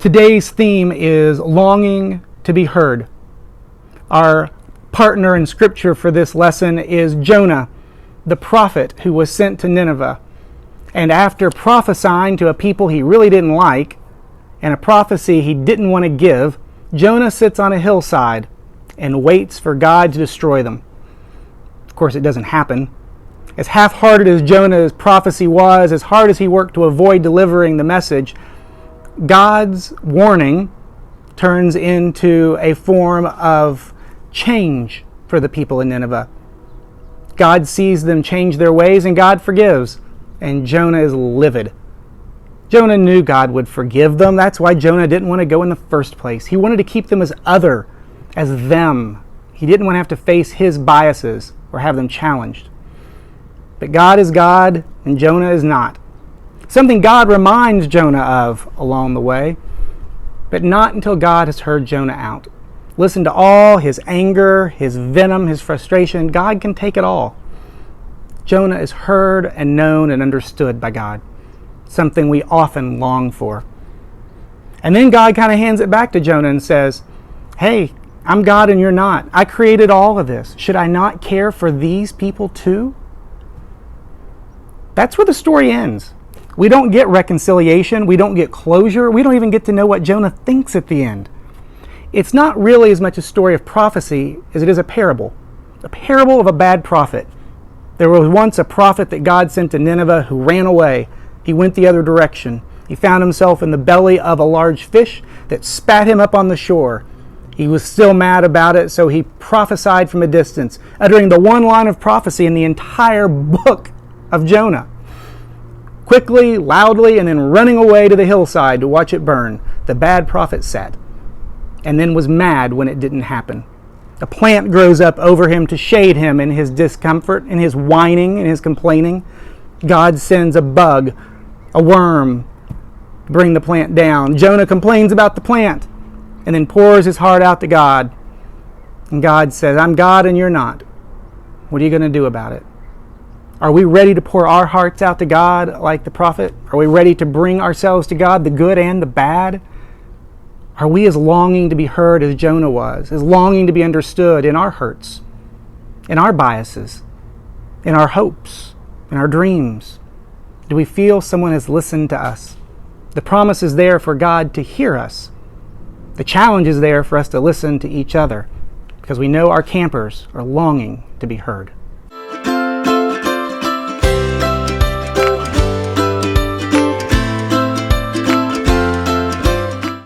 Today's theme is longing to be heard. Our partner in Scripture for this lesson is Jonah, the prophet who was sent to Nineveh. And after prophesying to a people he really didn't like, and a prophecy he didn't want to give, Jonah sits on a hillside and waits for God to destroy them. Of course, it doesn't happen. As half-hearted as Jonah's prophecy was, as hard as he worked to avoid delivering the message, God's warning turns into a form of change for the people in Nineveh. God sees them change their ways and God forgives. And Jonah is livid. Jonah knew God would forgive them. That's why Jonah didn't want to go in the first place. He wanted to keep them as other, as them. He didn't want to have to face his biases or have them challenged. But God is God and Jonah is not. Something God reminds Jonah of along the way, but not until God has heard Jonah out. Listen to all his anger, his venom, his frustration. God can take it all. Jonah is heard and known and understood by God, something we often long for. And then God kind of hands it back to Jonah and says, hey, I'm God and you're not. I created all of this. Should I not care for these people too? That's where the story ends. We don't get reconciliation. We don't get closure. We don't even get to know what Jonah thinks at the end. It's not really as much a story of prophecy as it is a parable of a bad prophet. There was once a prophet that God sent to Nineveh who ran away. He went the other direction. He found himself in the belly of a large fish that spat him up on the shore. He was still mad about it, so he prophesied from a distance, uttering the one line of prophecy in the entire book of Jonah. Quickly, loudly, and then running away to the hillside to watch it burn, the bad prophet sat, and then was mad when it didn't happen. A plant grows up over him to shade him in his discomfort, in his whining, in his complaining. God sends a bug, a worm, to bring the plant down. Jonah complains about the plant and then pours his heart out to God. And God says, I'm God and you're not. What are you going to do about it? Are we ready to pour our hearts out to God like the prophet? Are we ready to bring ourselves to God, the good and the bad? Are we as longing to be heard as Jonah was, as longing to be understood in our hurts, in our biases, in our hopes, in our dreams? Do we feel someone has listened to us? The promise is there for God to hear us. The challenge is there for us to listen to each other because we know our campers are longing to be heard.